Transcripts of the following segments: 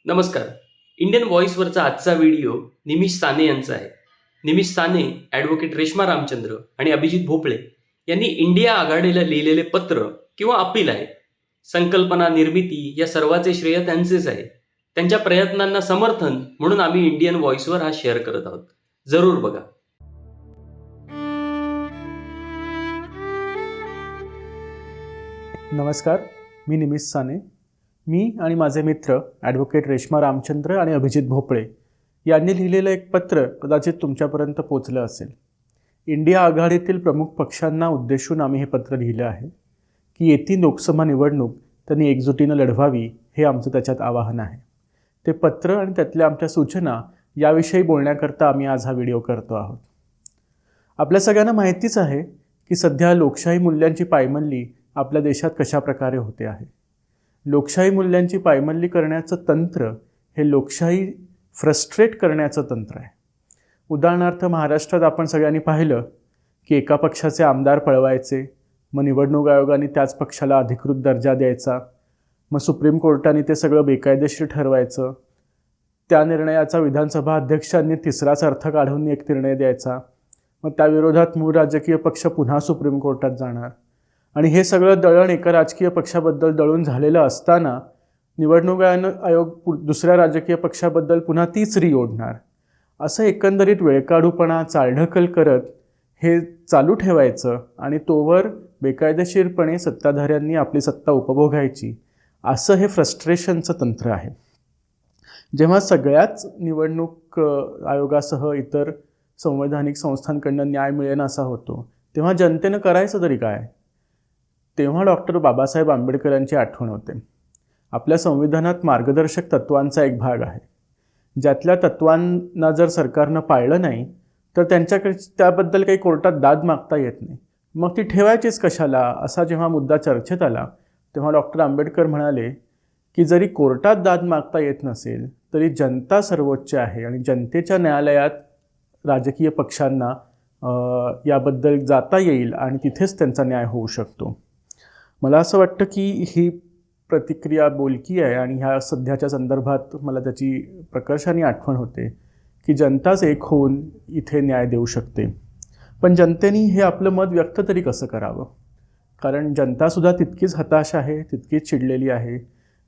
नमस्कार. इंडियन व्हॉईसवरचा आजचा व्हिडिओ निमिष साने यांचा आहे. निमिष साने, ॲडव्होकेट रेश्मा रामचंद्र आणि अभिजित भोपळे यांनी इंडिया आघाडीला लिहिलेले पत्र किंवा अपील आहे. संकल्पना निर्मिती या सर्वाचे श्रेय त्यांचेच आहे. त्यांच्या प्रयत्नांना समर्थन म्हणून आम्ही इंडियन व्हॉईसवर हा शेअर करत आहोत. जरूर बघा. नमस्कार, मी निमिष साने. मी आणि माझे मित्र ॲडव्होकेट रेश्मा रामचंद्र आणि अभिजित भोपळे यांनी लिहिलेलं एक पत्र कदाचित तुमच्यापर्यंत पोचलं असेल. इंडिया आघाडीतील प्रमुख पक्षांना उद्देशून आम्ही हे पत्र लिहिलं आहे की येती लोकसभा निवडणूक त्यांनी एकजुटीनं लढवावी, हे आमचं त्याच्यात आवाहन आहे. ते पत्र आणि त्यातल्या आमच्या सूचना याविषयी बोलण्याकरता आम्ही आज हा व्हिडिओ करतो आहोत. आपल्या सगळ्यांना माहितीच आहे की सध्या लोकशाही मूल्यांची पायमल्ली आपल्या देशात कशा प्रकारे होते आहे. लोकशाही मूल्यांची पायमल्ली करण्याचं तंत्र हे लोकशाही फ्रस्ट्रेट करण्याचं तंत्र आहे. उदाहरणार्थ महाराष्ट्रात आपण सगळ्यांनी पाहिलं की एका पक्षाचे आमदार पळवायचे, मग निवडणूक आयोगाने त्याच पक्षाला अधिकृत दर्जा द्यायचा, मग सुप्रीम कोर्टाने ते सगळं बेकायदेशीर ठरवायचं, त्या निर्णयाचा विधानसभा अध्यक्षांनी तिसराच अर्थ काढून एक निर्णय द्यायचा, मग त्याविरोधात मूळ राजकीय पक्ष पुन्हा सुप्रीम कोर्टात जाणार आणि हे सगळं दळण एका राजकीय पक्षाबद्दल दळून झालेलं असताना निवडणूक आयोग दुसऱ्या राजकीय पक्षाबद्दल पुन्हा तीच ओढणार. असं एकंदरीत वेळकाढूपणा चालढकल करत हे चालू ठेवायचं आणि तोवर बेकायदेशीरपणे सत्ताधाऱ्यांनी आपली सत्ता उपभोगायची, असं हे फ्रस्ट्रेशनचं तंत्र आहे. जेव्हा सगळ्याच निवडणूक आयोगासह इतर संवैधानिक संस्थांकडनं न्याय मिळेनासा होतो, तेव्हा जनतेनं करायचं तरी काय? तेव्हा डॉक्टर बाबासाहेब आंबेडकरांची आठवण होते. आपल्या संविधानात मार्गदर्शक तत्त्वांचा एक भाग आहे. ज्यातल्या तत्त्वांना जर सरकारनं पाळलं नाही तर त्यांच्याकडे त्याबद्दल काही कोर्टात दाद मागता येत नाही. मग ती ठेवायचीच कशाला, असा जेव्हा मुद्दा चर्चेत आला तेव्हा डॉक्टर आंबेडकर म्हणाले की जरी कोर्टात दाद मागता येत नसेल तरी जनता सर्वोच्च आहे आणि जनतेच्या न्यायालयात राजकीय पक्षांना याबद्दल जाता येईल आणि तिथेच त्यांचा न्याय होऊ शकतो. मला असं वाटतं की ही प्रतिक्रिया बोलकी आहे आणि ह्या सध्याच्या संदर्भात मला त्याची प्रकर्षाने आठवण होते की जनताच एक होऊन इथे न्याय देऊ शकते. पण जनतेने हे आपलं मत व्यक्त तरी कसं करावं? कारण जनतासुद्धा तितकीच हताश आहे, तितकीच चिडलेली आहे.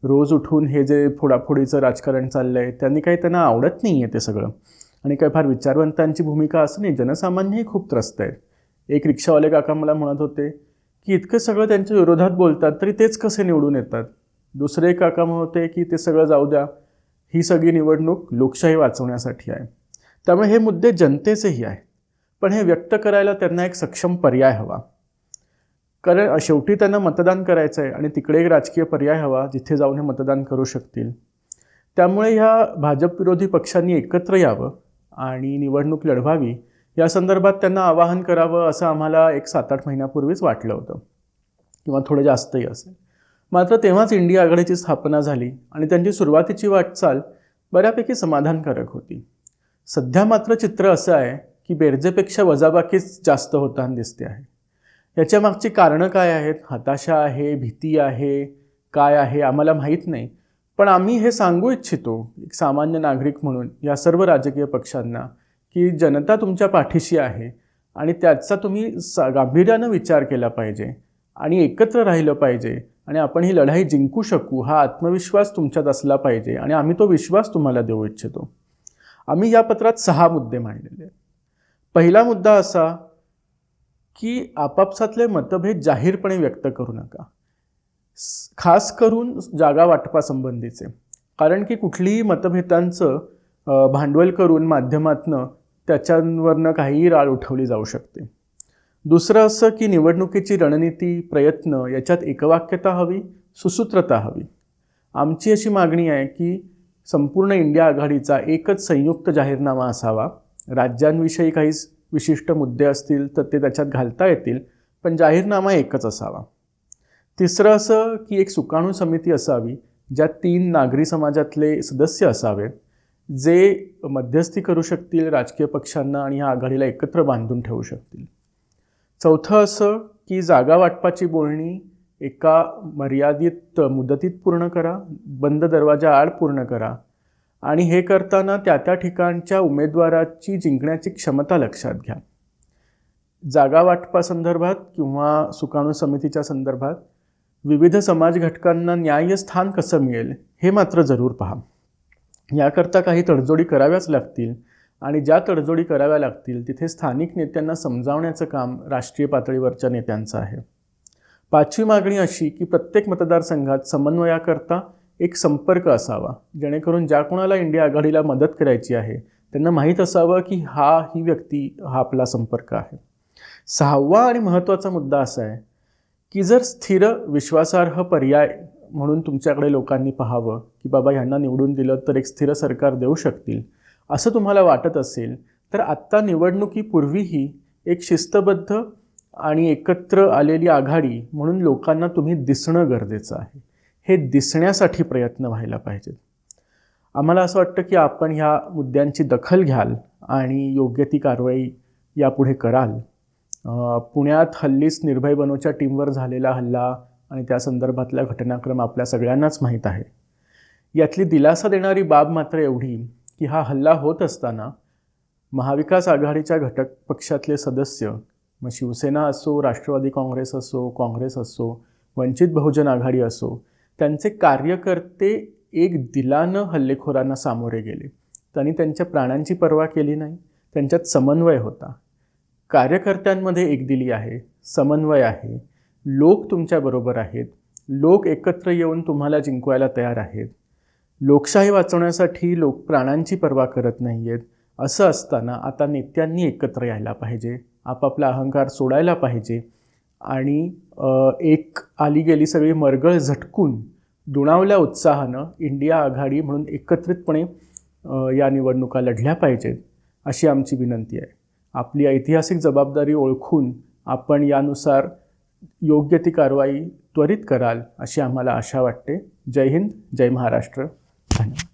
रोज उठून हे जे फोडाफोडीचं राजकारण चाललं आहे त्यांनी काही त्यांना आवडत नाही आहे ते सगळं, आणि काही फार विचारवंतांची भूमिका असं नाही, जनसामान्यही खूप त्रस्त आहेत. एक रिक्षावाले काका मला म्हणत होते की इतकं सगळं त्यांच्या विरोधात बोलतात तरी तेच कसे निवडून येतात. दुसरे काका म्हणत होते की ते सगळं जाऊ द्या, ही सगळी निवडणूक लोकशाही वाचवण्यासाठी आहे. त्यामुळे हे मुद्दे जनतेचेही आहेत, पण हे व्यक्त करायला त्यांना एक सक्षम पर्याय हवा. कारण शेवटी त्यांना मतदान करायचं आहे आणि तिकडे एक राजकीय पर्याय हवा जिथे जाऊन हे मतदान करू शकतील. त्यामुळे ह्या भाजप विरोधी पक्षांनी एकत्र यावं आणि निवडणूक लढवावी, या संदर्भात त्यांना आवाहन करावं असं आम्हाला एक 7-8 महिन्यापूर्वीच वाटलं होतं, किंवा थोडं जास्तही असेल. मात्र तेव्हाच इंडिया आघाडीची स्थापना झाली आणि त्यांची सुरुवातीची वाटचाल बऱ्यापैकी समाधानकारक होती. सध्या मात्र चित्र असं आहे की बेरजेपेक्षा वजाबाकीच जास्त होताना दिसते आहे. याच्या मागची कारणं काय आहेत? हताशा आहे, भीती आहे, काय आहे आम्हाला माहीत नाही. पण आम्ही हे सांगू इच्छितो एक सामान्य नागरिक म्हणून या सर्व राजकीय पक्षांना की जनता तुमच्या पाठीशी आहे आणि त्याचा तुम्ही गांभीर्यानं विचार केला पाहिजे आणि एकत्र राहिलं पाहिजे आणि आपण ही लढाई जिंकू शकू, हा आत्मविश्वास तुमच्यात असला पाहिजे आणि आम्ही तो विश्वास तुम्हाला देऊ इच्छितो. आम्ही या पत्रात 6 मुद्दे मांडलेले आहेत. पहिला मुद्दा असा की आपापसातले मतभेद जाहीरपणे व्यक्त करू नका, खास करून जागा वाटपासंबंधीचे. कारण की कुठलीही मतभेदांचं भांडवल करून माध्यमातनं त्याच्यावरनं काहीही राळ उठवली जाऊ शकते. दुसरं असं की निवडणुकीची रणनीती, प्रयत्न याच्यात एकवाक्यता हवी, सुसूत्रता हवी. आमची अशी मागणी आहे की संपूर्ण इंडिया आघाडीचा एकच संयुक्त जाहीरनामा असावा. राज्यांविषयी काही विशिष्ट मुद्दे असतील तर ते त्याच्यात घालता येतील, पण जाहीरनामा एकच असावा. तिसरं असं की एक सुकाणू समिती असावी ज्यात 3 नागरी समाजातले सदस्य असावेत जे मध्यस्थी करू शकतील राजकीय पक्षांना आणि ह्या आघाडीला एकत्र बांधून ठेवू शकतील. चौथं असं की जागा वाटपाची बोलणी एका मर्यादित मुदतीत पूर्ण करा, बंद दरवाजा आड पूर्ण करा आणि हे करताना त्या ठिकाणच्या उमेदवाराची जिंकण्याची क्षमता लक्षात घ्या. जागा वाटपासंदर्भात किंवा सुकाणू समितीच्या संदर्भात विविध समाज घटकांना न्याय्यस्थान कसं मिळेल हे मात्र जरूर पहा. याकरता काही तडजोडी कराव्याच लागतील आणि ज्या तडजोडी कराव्या लागतील तिथे स्थानिक नेत्यांना समजावण्याचं काम राष्ट्रीय पातळीवरच्या नेत्यांचं आहे. 5वी मागणी अशी की प्रत्येक मतदारसंघात समन्वयाकरता एक संपर्क असावा, जेणेकरून ज्या कोणाला इंडिया आघाडीला मदत करायची आहे त्यांना माहीत असावं की ही व्यक्ती हा आपला संपर्क आहे. 6वा आणि महत्त्वाचा मुद्दा असा आहे की जर स्थिर विश्वासार्ह पर्याय म्हणून तुमच्याकडे लोकांनी पाहावं की बाबा ह्यांना निवडून दिलं तर एक स्थिर सरकार देऊ शकतील असं तुम्हाला वाटत असेल तर आत्ता निवडणुकीपूर्वीही एक शिस्तबद्ध आणि एकत्र आलेली आघाडी म्हणून लोकांना तुम्ही दिसणं गरजेचं आहे. हे दिसण्यासाठी प्रयत्न व्हायला पाहिजेत. आम्हाला असं वाटतं की आपण ह्या मुद्द्यांची दखल घ्याल आणि योग्य ती कारवाई यापुढे कराल. पुण्यात हल्लीच निर्भय बनोच्या टीमवर झालेला हल्ला आणि त्या संदर्भातला घटनाक्रम आपल्या सगळ्यांनाच माहीत आहे. यातली दिलासा देणारी बाब मात्र एवढी की हा हल्ला होत असताना महाविकास आघाडीच्या घटक पक्षातले सदस्य, मग शिवसेना असो, राष्ट्रवादी काँग्रेस असो, काँग्रेस असो, वंचित बहुजन आघाडी असो, त्यांचे कार्यकर्ते एक दिलानं हल्लेखोरांना सामोरे गेले. त्यांनी त्यांच्या प्राणांची पर्वा केली नाही. त्यांच्यात समन्वय होता. कार्यकर्त्यांमध्ये एकदिली आहे, समन्वय आहे. लोक तुमच्याबरोबर आहेत. लोक एकत्र येऊन तुम्हाला जिंकवायला तयार आहेत. लोकशाही वाचवण्यासाठी लोक प्राणांची पर्वा करत नाही आहेत. असं असताना आता नेत्यांनी एकत्र यायला पाहिजे, आपापला अहंकार सोडायला पाहिजे आणि एक आली गेली सगळी मरगळ झटकून दुणावल्या उत्साहानं इंडिया आघाडी म्हणून एकत्रितपणे या निवडणुका लढल्या पाहिजेत अशी आमची विनंती आहे. आपली ऐतिहासिक जबाबदारी ओळखून आपण यानुसार योग्य ती कारवाई त्वरित कराल अशी आम्हाला आशा वाटते. जय हिंद, जय महाराष्ट्र. धन्यवाद.